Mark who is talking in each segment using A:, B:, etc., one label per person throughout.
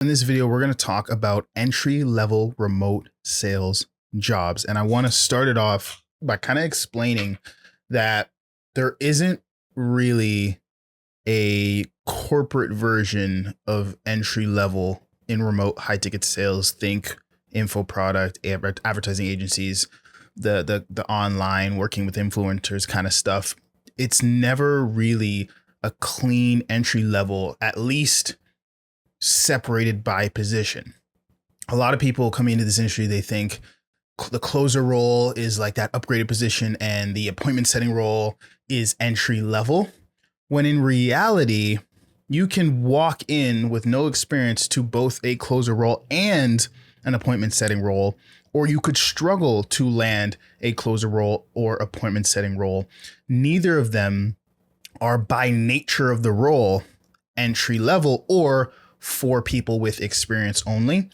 A: In this video, we're going to talk about entry-level remote sales jobs. And I want to start it off by kind of explaining that there isn't really a corporate version of entry level in remote high ticket sales. Think info product, advertising agencies, the online working with influencers kind of stuff. It's never really a clean entry level, at least separated by position. A lot of people coming into this industry, they think the closer role is like that upgraded position and the appointment setting role is entry level, when in reality, you can walk in with no experience to both a closer role and an appointment setting role, or you could struggle to land a closer role or appointment setting role. Neither of them are by nature of the role entry level or for people with experience only.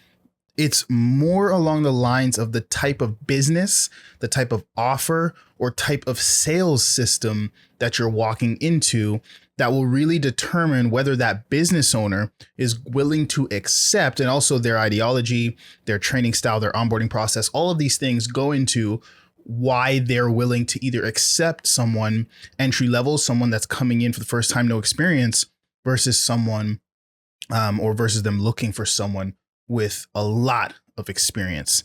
A: It's more along the lines of the type of business, the type of offer, or type of sales system that you're walking into that will really determine whether that business owner is willing to accept, and also their ideology, their training style, their onboarding process. All of these things go into why they're willing to either accept someone entry level, someone that's coming in for the first time, no experience, versus someone or versus them looking for someone with a lot of experience.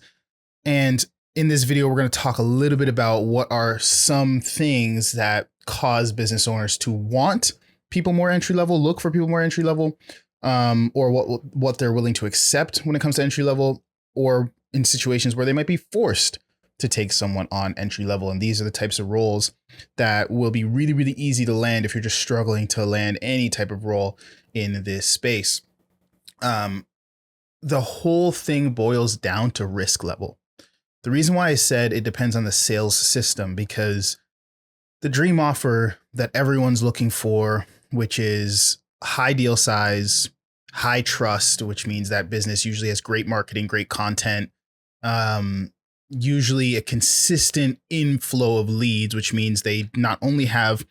A: And in this video, we're going to talk a little bit about what are some things that cause business owners to want people more entry level, look for people more entry level, or what they're willing to accept when it comes to entry level, or in situations where they might be forced to take someone on entry level. And these are the types of roles that will be really, really easy to land if you're just struggling to land any type of role in this space. The whole thing boils down to risk level. The reason why I said it depends on the sales system, because the dream offer that everyone's looking for, which is high deal size, high trust, which means that business usually has great marketing, great content, usually a consistent inflow of leads, which means they not only have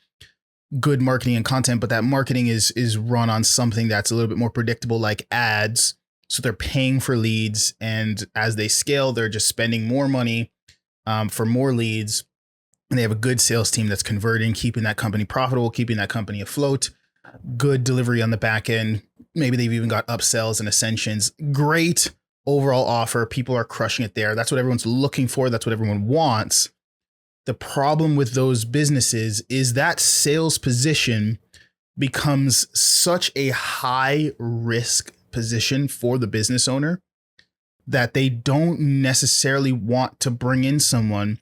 A: good marketing and content, but that marketing is run on something that's a little bit more predictable, like ads. So they're paying for leads, and as they scale, they're just spending more money for more leads. And they have a good sales team that's converting, keeping that company profitable, keeping that company afloat, good delivery on the back end. Maybe they've even got upsells and ascensions. Great overall offer. People are crushing it there. That's what everyone's looking for. That's what everyone wants. The problem with those businesses is that sales position becomes such a high risk position for the business owner that they don't necessarily want to bring in someone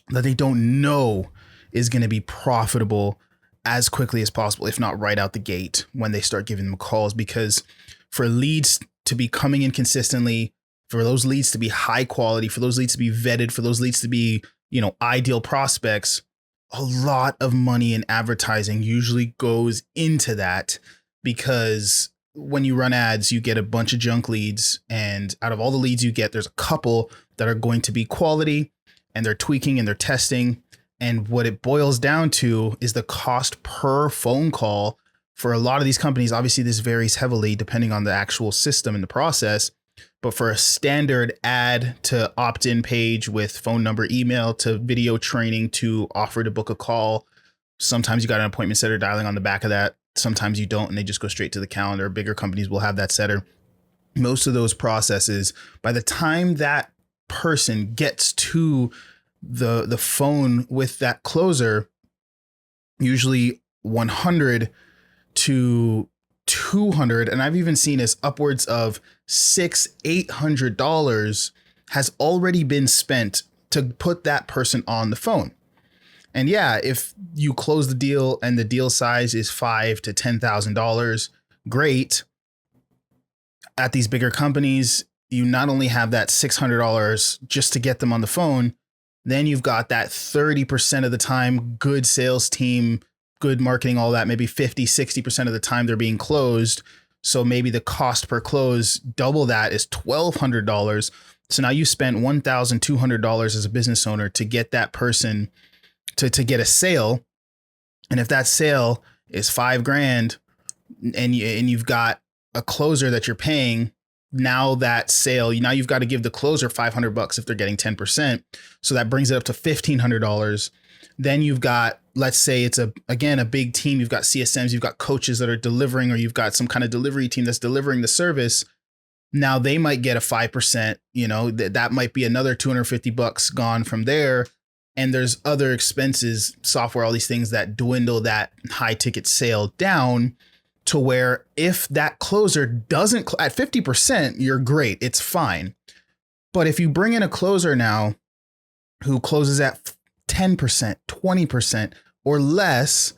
A: that they don't know is going to be profitable as quickly as possible, if not right out the gate when they start giving them calls. Because for leads to be coming in consistently, for those leads to be high quality, for those leads to be vetted, for those leads to be, ideal prospects, a lot of money in advertising usually goes into that, because when you run ads, you get a bunch of junk leads, and out of all the leads you get, there's a couple that are going to be quality, and they're tweaking and they're testing. And what it boils down to is the cost per phone call for a lot of these companies. Obviously, this varies heavily depending on the actual system and the process. But for a standard ad to opt-in page with phone number, email, to video training, to offer to book a call, sometimes you got an appointment setter dialing on the back of that. Sometimes you don't, and they just go straight to the calendar. Bigger companies will have that setter. Most of those processes, by the time that person gets to the phone with that closer, usually 100 to 200, and I've even seen as upwards of $600-800 has already been spent to put that person on the phone. And yeah, if you close the deal and the deal size is $5,000 to $10,000, great. At these bigger companies, you not only have that $600 just to get them on the phone, then you've got that 30% of the time, good sales team, good marketing, all that, maybe 50-60% of the time they're being closed. So maybe the cost per close, double that, is $1,200. So now you spent $1,200 as a business owner to get that person to get a sale. And if that sale is $5,000 and you've got a closer that you're paying now that sale, now you've got to give the closer $500 if they're getting 10%. So that brings it up to $1,500. Then you've got, let's say it's a big team. You've got CSMs, you've got coaches that are delivering, or you've got some kind of delivery team that's delivering the service. Now they might get a 5%, that might be another $250 gone from there. And there's other expenses, software, all these things that dwindle that high ticket sale down to where if that closer doesn't at 50%, you're great. It's fine. But if you bring in a closer now who closes at 10%, 20% or less,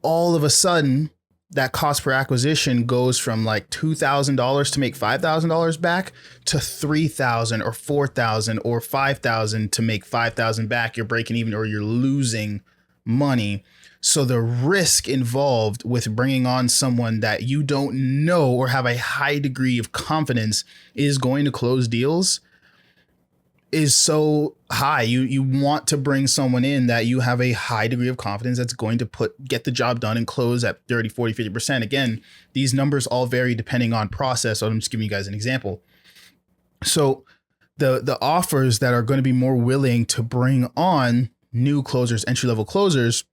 A: all of a sudden that cost per acquisition goes from like $2,000 to make $5,000 back to $3,000 or $4,000 or $5,000 to make $5,000 back. You're breaking even or you're losing money. So the risk involved with bringing on someone that you don't know or have a high degree of confidence is going to close deals is so high. You want to bring someone in that you have a high degree of confidence that's going to get the job done and close at 30, 40, 50%. Again, these numbers all vary depending on process. So I'm just giving you guys an example. So the offers that are going to be more willing to bring on new closers, entry-level closers,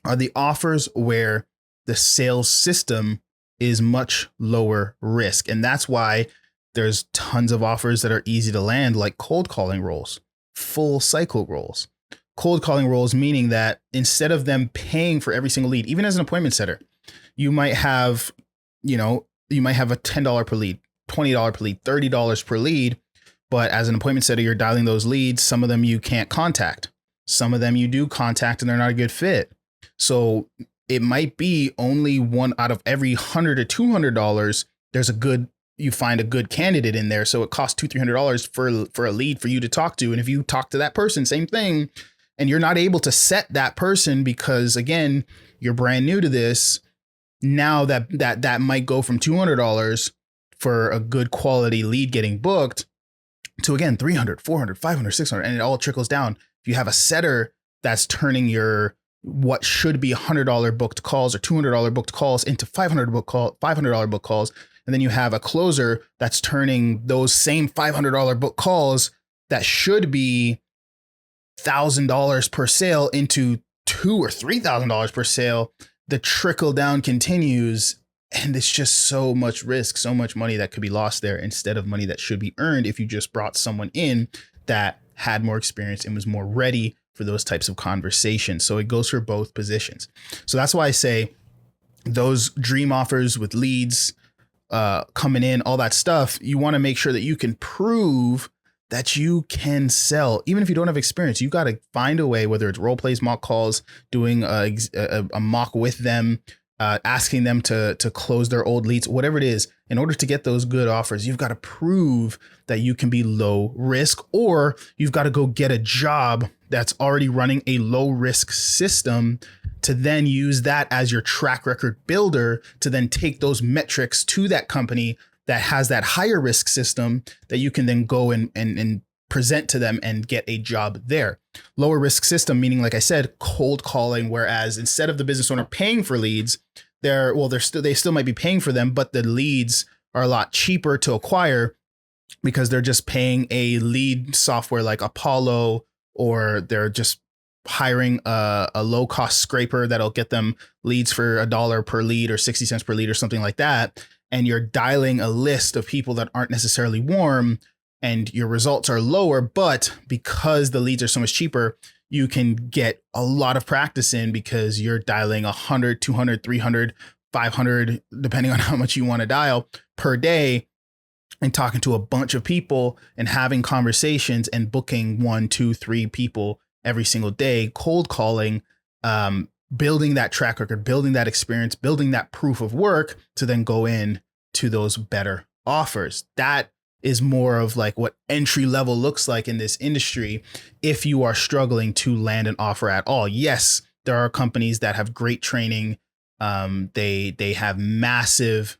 A: are the offers where the sales system is much lower risk. And that's why there's tons of offers that are easy to land, like cold calling roles, full cycle roles. Cold calling roles, meaning that instead of them paying for every single lead, even as an appointment setter, you might have a $10 per lead, $20 per lead, $30 per lead. But as an appointment setter, you're dialing those leads. Some of them you can't contact. Some of them you do contact and they're not a good fit. So it might be only one out of every $100 to $200. You find a good candidate in there. So it costs $200-$300 for a lead for you to talk to. And if you talk to that person, same thing, and you're not able to set that person because, again, you're brand new to this, now that might go from $200 for a good quality lead getting booked to, again, $300, $400, $500, $600, and it all trickles down. If you have a setter that's turning your what should be $100 booked calls or $200 booked calls into $500 book calls, and then you have a closer that's turning those same $500 book calls that should be $1,000 per sale into $2,000 or $3,000 per sale, the trickle down continues. And it's just so much risk, so much money that could be lost there instead of money that should be earned if you just brought someone in that had more experience and was more ready for those types of conversations. So it goes for both positions. So that's why I say those dream offers with leads coming in, all that stuff, you want to make sure that you can prove that you can sell. Even if you don't have experience, you got to find a way, whether it's role plays, mock calls, doing a mock with them, asking them to close their old leads, whatever it is. In order to get those good offers, you've got to prove that you can be low risk, or you've got to go get a job that's already running a low risk system to then use that as your track record builder to then take those metrics to that company that has that higher risk system that you can then go and present to them and get a job there. Lower risk system, meaning, like I said, cold calling, whereas instead of the business owner paying for leads, they still might be paying for them, but the leads are a lot cheaper to acquire because they're just paying a lead software like Apollo, or they're just hiring a low cost scraper that'll get them leads for $1 per lead or 60 cents per lead or something like that. And you're dialing a list of people that aren't necessarily warm, and your results are lower, but because the leads are so much cheaper, you can get a lot of practice in because you're dialing 100, 200, 300, 500, depending on how much you want to dial per day, and talking to a bunch of people and having conversations and booking 1, 2, 3 people every single day, cold calling, building that track record, building that experience, building that proof of work to then go in to those better offers. That is more of like what entry level looks like in this industry if you are struggling to land an offer at all. Yes, there are companies that have great training. They have massive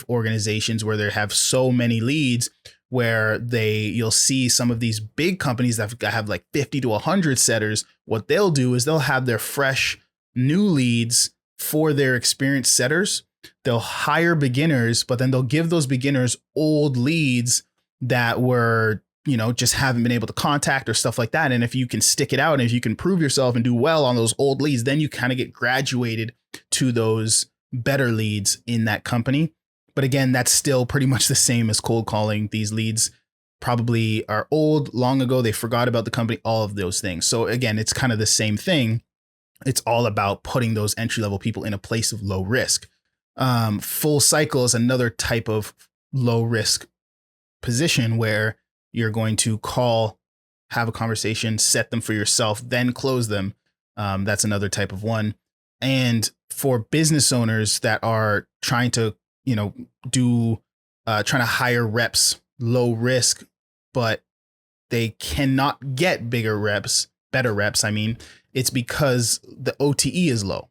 A: organizations where they have so many leads where you'll see some of these big companies that have like 50 to 100 setters. What they'll do is they'll have their fresh new leads for their experienced setters, they'll hire beginners, but then they'll give those beginners old leads that were, just haven't been able to contact or stuff like that. And if you can stick it out and if you can prove yourself and do well on those old leads, then you kind of get graduated to those better leads in that company. But again, that's still pretty much the same as cold calling. These leads probably are old, long ago. They forgot about the company, all of those things. So again, it's kind of the same thing. It's all about putting those entry level people in a place of low risk. Full cycle is another type of low risk position where you're going to call, have a conversation, set them for yourself, then close them. That's another type of one. And for business owners that are trying to, trying to hire reps, low risk, but they cannot get better reps. I mean, it's because the OTE is low.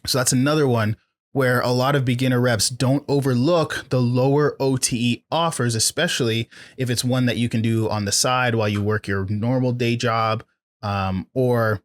A: So that's another one where a lot of beginner reps don't overlook the lower OTE offers, especially if it's one that you can do on the side while you work your normal day job, or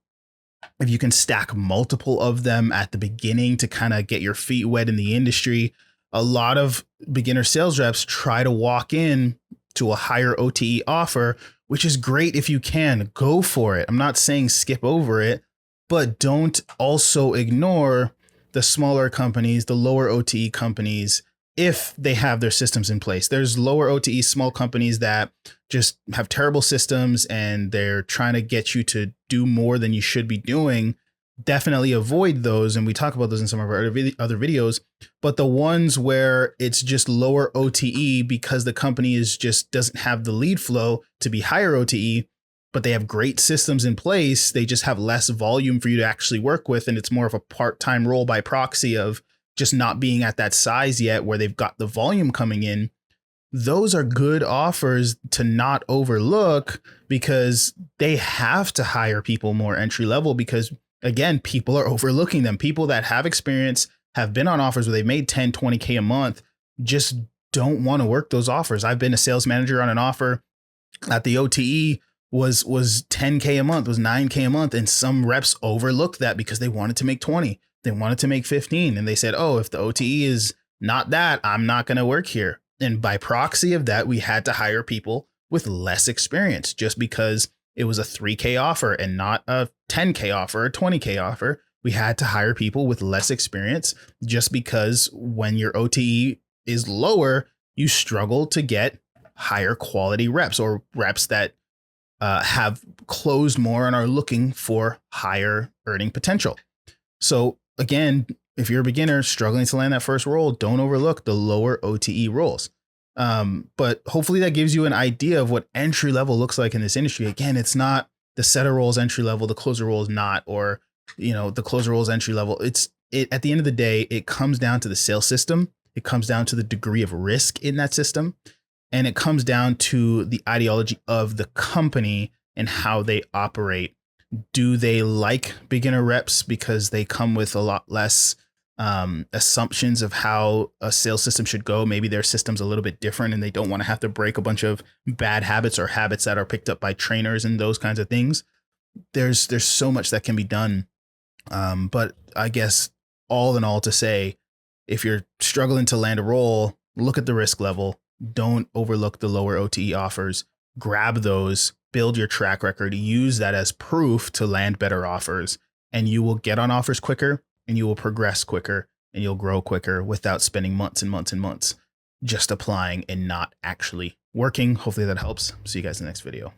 A: if you can stack multiple of them at the beginning to kind of get your feet wet in the industry. A lot of beginner sales reps try to walk in to a higher OTE offer, which is great if you can. Go for it. I'm not saying skip over it, but don't also ignore the smaller companies, the lower OTE companies, if they have their systems in place. There's lower OTE small companies that just have terrible systems and they're trying to get you to do more than you should be doing. Definitely avoid those. And we talk about those in some of our other videos, but the ones where it's just lower OTE because the company doesn't have the lead flow to be higher OTE, but they have great systems in place. They just have less volume for you to actually work with. And it's more of a part-time role by proxy of just not being at that size yet where they've got the volume coming in. Those are good offers to not overlook because they have to hire people more entry level because, again, people are overlooking them. People that have experience, have been on offers where they've made 10, 20K a month, just don't want to work those offers. I've been a sales manager on an offer at the OTE was 10K a month, was 9K a month. And some reps overlooked that because they wanted to make 20. They wanted to make 15. And they said, oh, if the OTE is not that, I'm not going to work here. And by proxy of that, we had to hire people with less experience just because it was a 3K offer and not a 10K offer, a 20K offer. We had to hire people with less experience just because when your OTE is lower, you struggle to get higher quality reps or reps that have closed more and are looking for higher earning potential. So again, if you're a beginner struggling to land that first role, don't overlook the lower OTE roles. But hopefully that gives you an idea of what entry level looks like in this industry. Again, it's not the setter roles entry level, the closer role is not, or the closer role is entry level. It at the end of the day, it comes down to the sales system. It comes down to the degree of risk in that system. And it comes down to the ideology of the company and how they operate. Do they like beginner reps because they come with a lot less assumptions of how a sales system should go? Maybe their system's a little bit different and they don't want to have to break a bunch of bad habits or habits that are picked up by trainers and those kinds of things. There's so much that can be done. But I guess all in all to say, if you're struggling to land a role, look at the risk level. Don't overlook the lower OTE offers. Grab those, build your track record, use that as proof to land better offers, and you will get on offers quicker and you will progress quicker and you'll grow quicker without spending months and months and months just applying and not actually working. Hopefully that helps. See you guys in the next video.